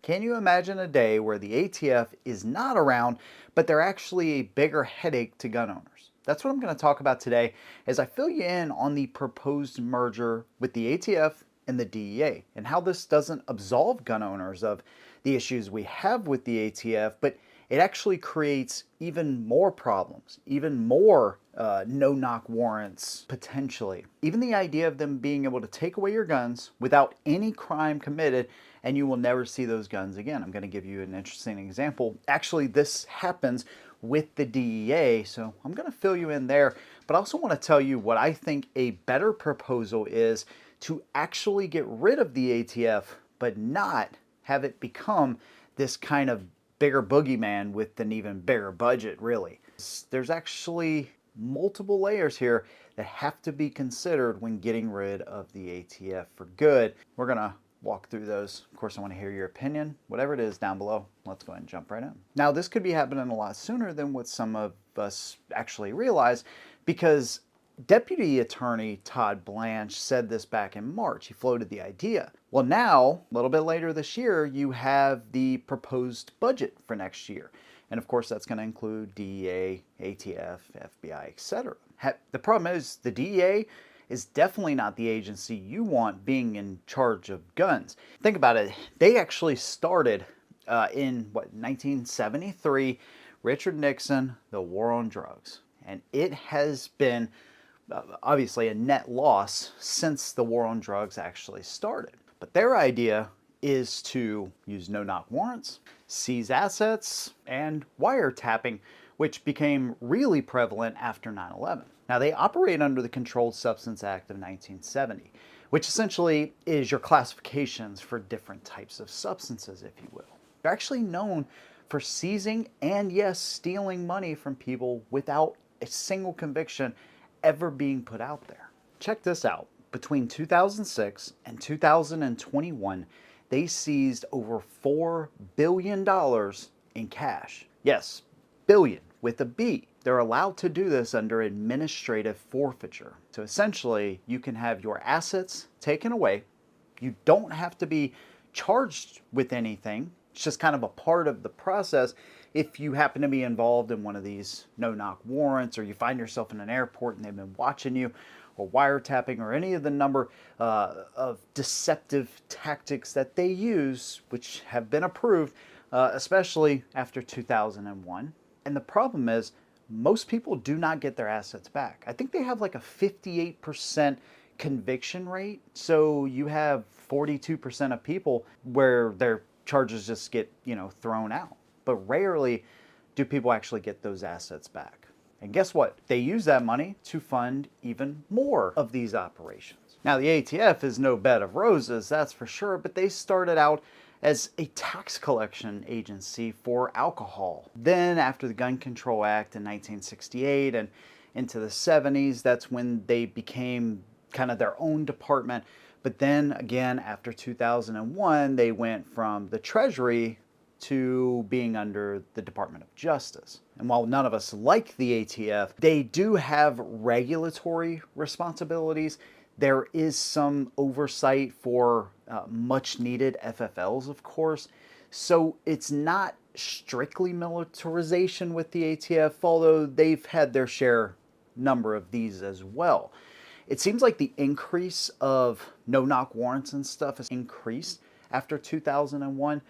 Can you imagine a day where the ATF is not around, but they're actually a bigger headache to gun owners? That's what I'm going to talk about today as I fill you in on the proposed merger with the ATF and the DEA and how this doesn't absolve gun owners of the issues we have with the ATF, but it actually creates even more problems, even more no-knock warrants potentially. Even the idea of them being able to take away your guns without any crime committed and you will never see those guns again. I'm going to give you an interesting example. Actually, this happens with the DEA, so I'm going to fill you in there, but I also want to tell you what I think a better proposal is to actually get rid of the ATF, but not have it become this kind of bigger boogeyman with an even bigger budget, really. There's actually multiple layers here that have to be considered when getting rid of the ATF for good. We're gonna walk through those. Of course, I want to hear your opinion. Whatever it is down below, let's go ahead and jump right in. Now, this could be happening a lot sooner than what some of us actually realize, because Deputy Attorney Todd Blanche said this back in March. He floated the idea. Well, now, a little bit later this year, you have the proposed budget for next year. And of course, that's going to include DEA, ATF, FBI, etc. The problem is the DEA is definitely not the agency you want being in charge of guns. Think about it. They actually started in, 1973, Richard Nixon, the war on drugs. And it has been obviously a net loss since the war on drugs actually started. But their idea is to use no-knock warrants, seize assets, and wiretapping, which became really prevalent after 9/11. Now, they operate under the Controlled Substance Act of 1970, which essentially is your classifications for different types of substances, if you will. They're actually known for seizing and, yes, stealing money from people without a single conviction ever being put out there. Check this out. Between 2006 and 2021, they seized over $4 billion in cash. Yes, billion with a B. They're allowed to do this under administrative forfeiture. So essentially, you can have your assets taken away. You don't have to be charged with anything. It's just kind of a part of the process. If you happen to be involved in one of these no-knock warrants, or you find yourself in an airport and they've been watching you, or wiretapping, or any of the number of deceptive tactics that they use, which have been approved, especially after 2001. And the problem is, most people do not get their assets back. I think they have like a 58% conviction rate. So you have 42% of people where their charges just get, thrown out. But rarely do people actually get those assets back. And guess what? They use that money to fund even more of these operations. Now, the ATF is no bed of roses, that's for sure, but they started out as a tax collection agency for alcohol. Then, after the Gun Control Act in 1968 and into the 70s, that's when they became kind of their own department. But then again, after 2001, they went from the Treasury to being under the Department of Justice. And while none of us like the ATF, they do have regulatory responsibilities. There is some oversight for much needed FFLs, of course. So it's not strictly militarization with the ATF, although they've had their share number of these as well. It seems like the increase of no-knock warrants and stuff has increased after 2001.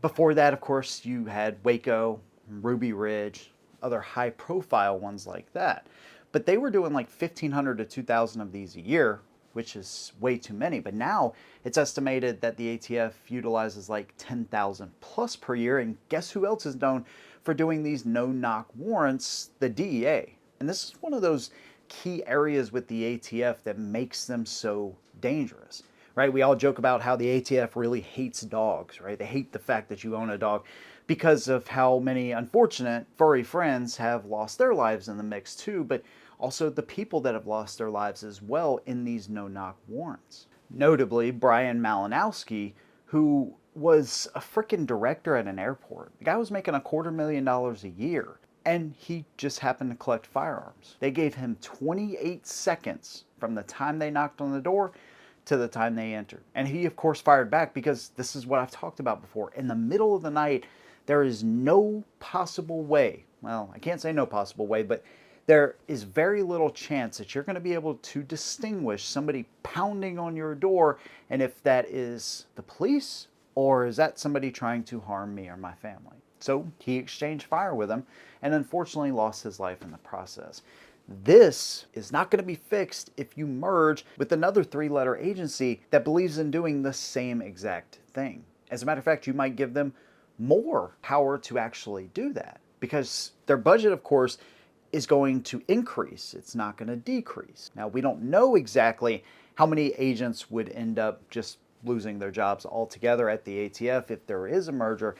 Before that, of course, you had Waco, Ruby Ridge, other high-profile ones like that. But they were doing like 1,500 to 2,000 of these a year, which is way too many. But now it's estimated that the ATF utilizes like 10,000 plus per year. And guess who else is known for doing these no-knock warrants? The DEA. And this is one of those key areas with the ATF that makes them so dangerous. Right? We all joke about how the ATF really hates dogs, right? They hate the fact that you own a dog because of how many unfortunate furry friends have lost their lives in the mix too, but also the people that have lost their lives as well in these no-knock warrants. Notably, Brian Malinowski, who was a freaking director at an airport. The guy was making $250,000 a year, and he just happened to collect firearms. They gave him 28 seconds from the time they knocked on the door to the time they entered. And he, of course, fired back because this is what I've talked about before. In the middle of the night, there is no possible way, well, I can't say no possible way, but there is very little chance that you're going to be able to distinguish somebody pounding on your door and if that is the police or is that somebody trying to harm me or my family. So he exchanged fire with him and unfortunately lost his life in the process. This is not going to be fixed if you merge with another three-letter agency that believes in doing the same exact thing. As a matter of fact, you might give them more power to actually do that because their budget, of course, is going to increase. It's not going to decrease. Now, we don't know exactly how many agents would end up just losing their jobs altogether at the ATF if there is a merger,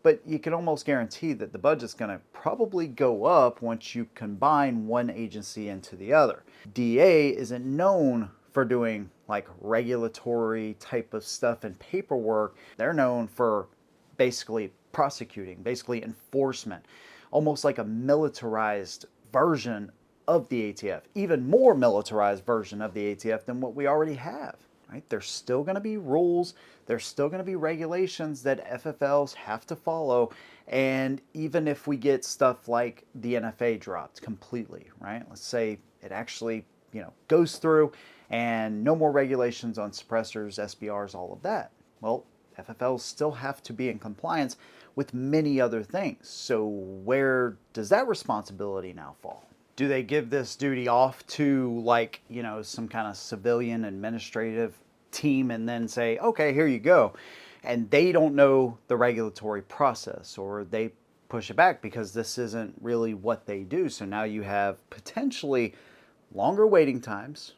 but you can almost guarantee that the budget's going to probably go up once you combine one agency into the other. DEA isn't known for doing like regulatory type of stuff and paperwork. They're known for basically prosecuting, basically enforcement, almost like a militarized version of the ATF, even more militarized version of the ATF than what we already have. Right? There's still going to be rules, there's still going to be regulations that FFLs have to follow, and even if we get stuff like the NFA dropped completely, right? Let's say it actually, goes through and no more regulations on suppressors, SBRs, all of that. Well, FFLs still have to be in compliance with many other things. So where does that responsibility now fall? Do they give this duty off to some kind of civilian administrative team and then say, okay, here you go. And they don't know the regulatory process or they push it back because this isn't really what they do. So now you have potentially longer waiting times,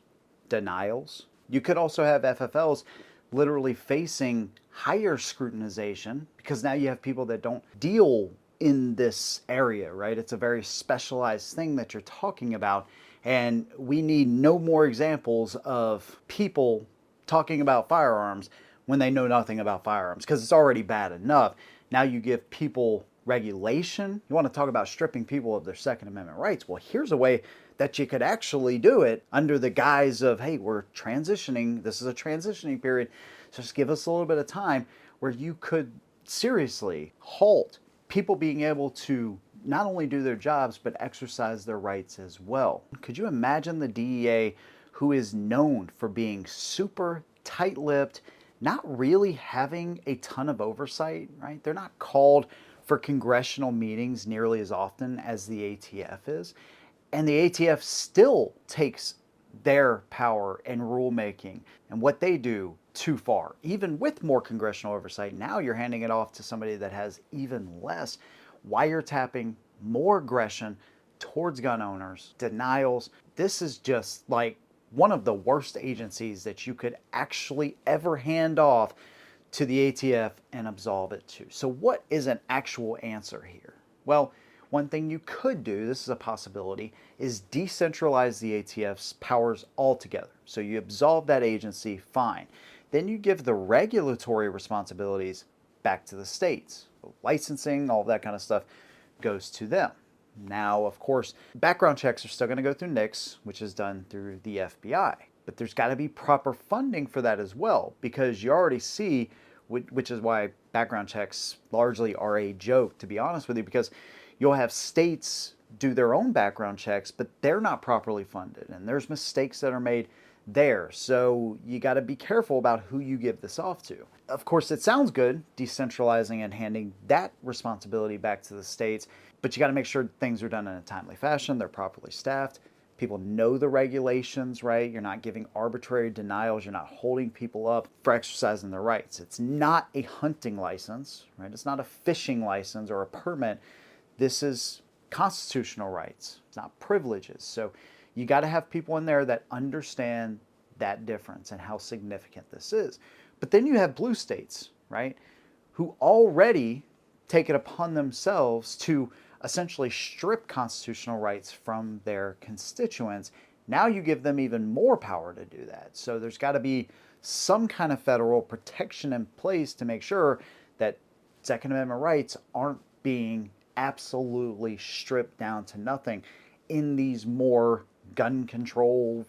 denials. You could also have FFLs literally facing higher scrutinization because now you have people that don't deal in this area, right? It's a very specialized thing that you're talking about. And we need no more examples of people talking about firearms when they know nothing about firearms because it's already bad enough. Now you give people regulation. You want to talk about stripping people of their Second Amendment rights. Well, here's a way that you could actually do it under the guise of, hey, we're transitioning. This is a transitioning period. So just give us a little bit of time where you could seriously halt people being able to not only do their jobs, but exercise their rights as well. Could you imagine the DEA, who is known for being super tight-lipped, not really having a ton of oversight, right? They're not called for congressional meetings nearly as often as the ATF is. And the ATF still takes their power and rulemaking and what they do too far. Even with more congressional oversight, now you're handing it off to somebody that has even less. Wiretapping, more aggression towards gun owners, denials. This is just like one of the worst agencies that you could actually ever hand off to the ATF and absolve it to. So what is an actual answer here? Well, one thing you could do, this is a possibility, is decentralize the ATF's powers altogether. So you absolve that agency, fine. Then you give the regulatory responsibilities back to the states. Licensing, all of that kind of stuff goes to them. Now, of course, background checks are still going to go through NICS, which is done through the FBI. But there's got to be proper funding for that as well, because you already see, which is why background checks largely are a joke, to be honest with you, because you'll have states do their own background checks, but they're not properly funded, and there's mistakes that are made there. So you got to be careful about who you give this off to. Of course, it sounds good, decentralizing and handing that responsibility back to the states, but you got to make sure things are done in a timely fashion, they're properly staffed, people know the regulations, right? You're not giving arbitrary denials, you're not holding people up for exercising their rights. It's not a hunting license, right? It's not a fishing license or a permit. This is constitutional rights, it's not privileges. So you got to have people in there that understand that difference and how significant this is. But then you have blue states, right, who already take it upon themselves to essentially strip constitutional rights from their constituents. Now you give them even more power to do that. So there's got to be some kind of federal protection in place to make sure that Second Amendment rights aren't being absolutely stripped down to nothing in these more gun control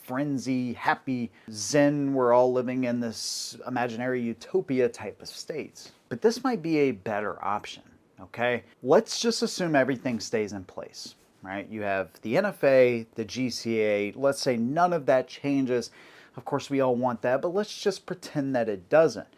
frenzy, happy, zen, we're all living in this imaginary utopia type of states. But this might be a better option, okay? Let's just assume everything stays in place, right? You have the NFA, the GCA, let's say none of that changes. Of course, we all want that, but let's just pretend that it doesn't.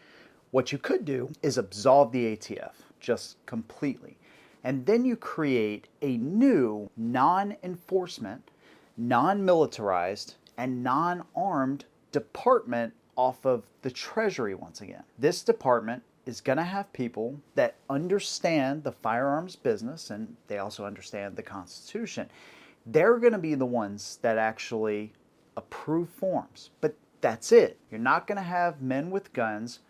What you could do is absolve the ATF just completely. And then you create a new non-enforcement, non-militarized, and non-armed department off of the Treasury once again. This department is going to have people that understand the firearms business, and they also understand the Constitution. They're going to be the ones that actually approve forms. But that's it. You're not going to have men with guns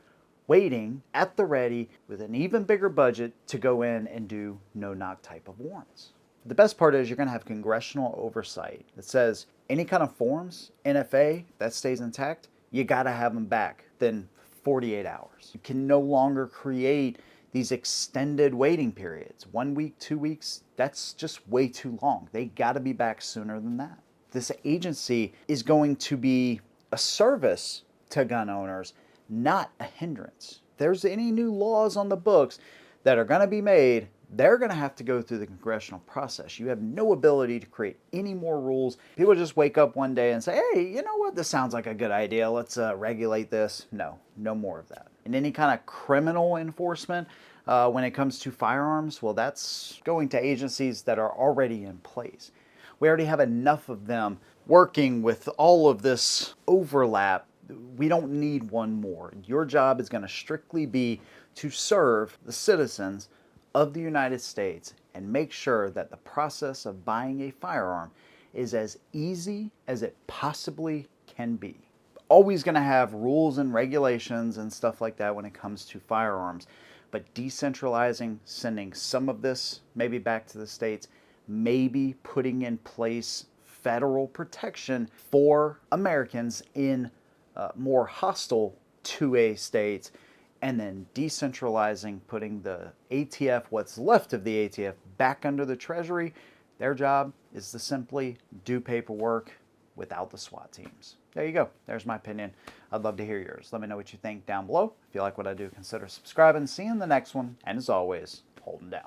waiting at the ready with an even bigger budget to go in and do no-knock type of warrants. The best part is you're going to have congressional oversight that says any kind of forms, NFA, that stays intact, you got to have them back within 48 hours. You can no longer create these extended waiting periods. 1 week, 2 weeks, that's just way too long. They got to be back sooner than that. This agency is going to be a service to gun owners, not a hindrance. If there's any new laws on the books that are going to be made, they're going to have to go through the congressional process. You have no ability to create any more rules. People just wake up one day and say, hey, you know what, this sounds like a good idea. Let's regulate this. No more of that. And any kind of criminal enforcement when it comes to firearms, well, that's going to agencies that are already in place. We already have enough of them working with all of this overlap. We don't need one more. Your job is going to strictly be to serve the citizens of the United States and make sure that the process of buying a firearm is as easy as it possibly can be. Always going to have rules and regulations and stuff like that when it comes to firearms, but decentralizing, sending some of this maybe back to the states, maybe putting in place federal protection for Americans in more hostile 2A states, and then decentralizing, putting the ATF, what's left of the ATF, back under the Treasury. Their job is to simply do paperwork without the SWAT teams. There you go. There's my opinion. I'd love to hear yours. Let me know what you think down below. If you like what I do, consider subscribing. See you in the next one. And as always, hold 'em down.